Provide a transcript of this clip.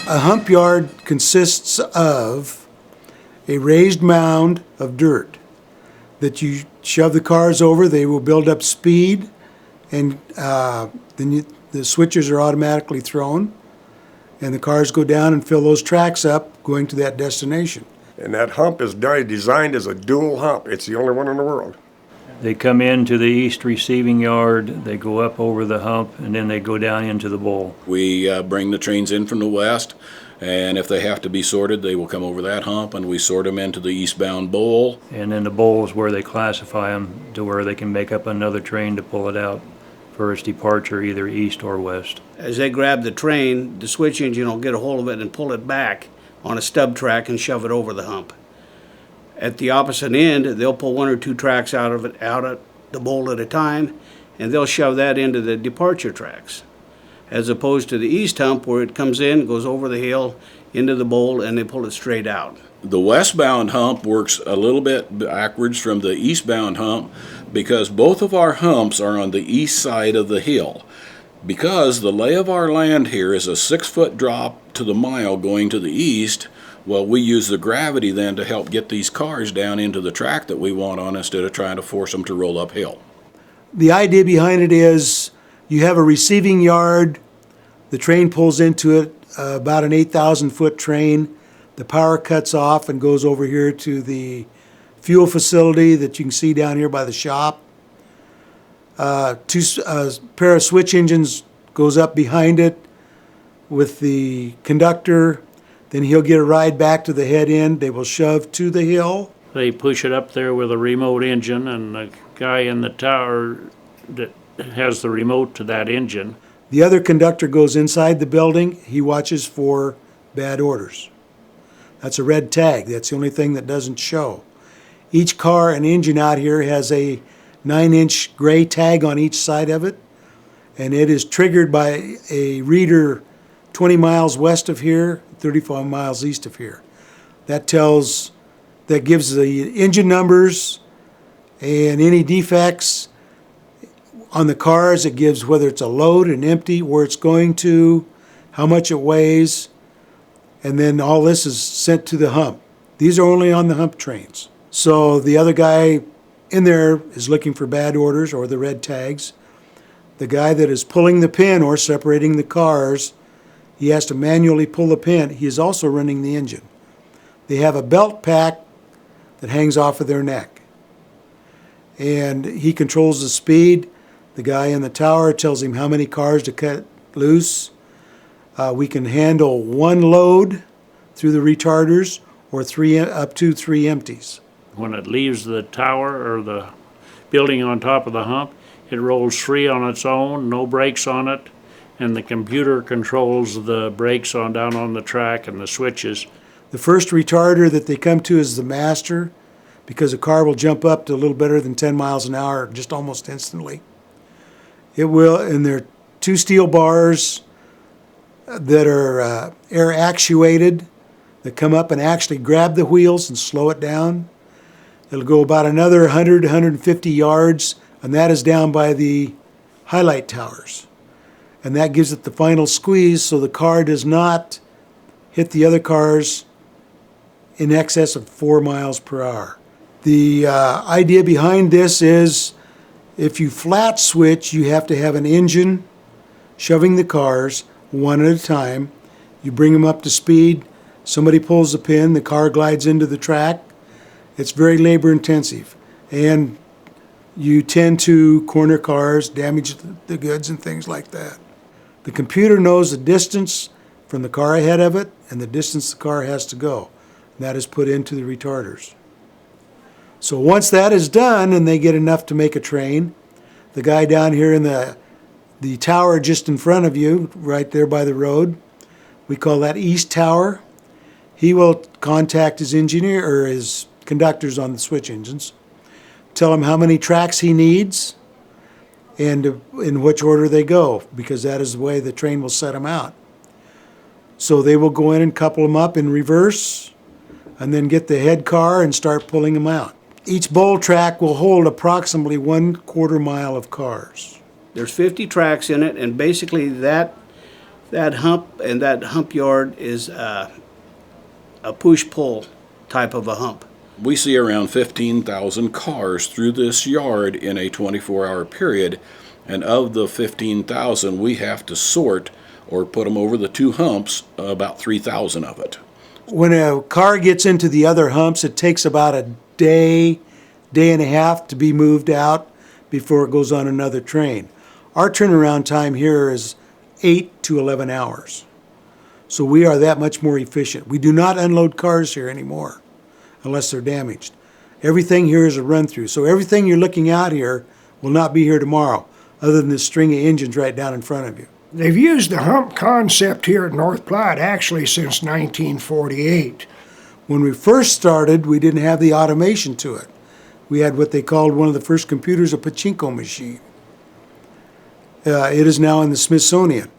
A hump yard consists of a raised mound of dirt that you shove the cars over. They will build up speed, and then the switches are automatically thrown, and the cars go down and fill those tracks up going to that destination. And that hump is designed as a dual hump. It's the only one in the world. They come into the east receiving yard, they go up over the hump, and then they go down into the bowl. We bring the trains in from the west, and if they have to be sorted, they will come over that hump, and we sort them into the eastbound bowl. And then the bowl is where they classify them to where they can make up another train to pull it out for its departure, either east or west. As they grab the train, the switch engine will get a hold of it and pull it back on a stub track and shove it over the hump. At the opposite end, they'll pull one or two tracks out of the bowl at a time, and they'll shove that into the departure tracks, as opposed to the east hump where it comes in, goes over the hill, into the bowl, and they pull it straight out. The westbound hump works a little bit backwards from the eastbound hump because both of our humps are on the east side of the hill. Because the lay of our land here is a 6-foot drop to the mile going to the east, well, we use the gravity then to help get these cars down into the track that we want on instead of trying to force them to roll uphill. The idea behind it is you have a receiving yard, the train pulls into it, about an 8,000-foot train. The power cuts off and goes over here to the fuel facility that you can see down here by the shop. A pair of switch engines goes up behind it with the conductor. Then he'll get a ride back to the head end. They will shove to the hill. They push it up there with a remote engine, and the guy in the tower that has the remote to that engine. The other conductor goes inside the building. He watches for bad orders. That's a red tag. That's the only thing that doesn't show. Each car and engine out here has a 9-inch gray tag on each side of it, and it is triggered by a reader 20 miles west of here, 35 miles east of here. That gives the engine numbers and any defects on the cars. It gives whether it's a load, an empty, where it's going to, how much it weighs, and then all this is sent to the hump. These are only on the hump trains. So the other guy in there is looking for bad orders or the red tags. The guy that is pulling the pin or separating the cars, he has to manually pull the pin. He is also running the engine. They have a belt pack that hangs off of their neck, and he controls the speed. The guy in the tower tells him how many cars to cut loose. We can handle one load through the retarders or up to 3 empties. When it leaves the tower or the building on top of the hump, it rolls free on its own, no brakes on it, and the computer controls the brakes down on the track and the switches. The first retarder that they come to is the master, because a car will jump up to a little better than 10 miles an hour just almost instantly. It will, and there are 2 steel bars that are air actuated that come up and actually grab the wheels and slow it down. It'll go about another 100 to 150 yards, and that is down by the highlight towers. And that gives it the final squeeze so the car does not hit the other cars in excess of 4 miles per hour. The idea behind this is if you flat switch, you have to have an engine shoving the cars one at a time. You bring them up to speed, somebody pulls the pin, the car glides into the track. It's very labor intensive, and you tend to corner cars, damage the goods and things like that. The computer knows the distance from the car ahead of it and the distance the car has to go. And that is put into the retarders. So once that is done and they get enough to make a train, the guy down here in the tower just in front of you, right there by the road, we call that East Tower. He will contact his engineer or his conductors on the switch engines, tell him how many tracks he needs and in which order they go, because that is the way the train will set them out. So they will go in and couple them up in reverse and then get the head car and start pulling them out. Each bowl track will hold approximately 1/4 mile of cars. There's 50 tracks in it, and basically that That hump and that hump yard is a push-pull type of a hump. We see around 15,000 cars through this yard in a 24-hour period, and of the 15,000, we have to sort or put them over the two humps, about 3,000 of it. When a car gets into the other humps, it takes about a day, day and a half to be moved out before it goes on another train. Our turnaround time here is 8 to 11 hours. So we are that much more efficient. We do not unload cars here anymore unless they're damaged. Everything here is a run through. So everything you're looking out here will not be here tomorrow, other than this string of engines right down in front of you. They've used the hump concept here at North Platte actually since 1948. When we first started, we didn't have the automation to it. We had what they called one of the first computers, a pachinko machine. It is now in the Smithsonian.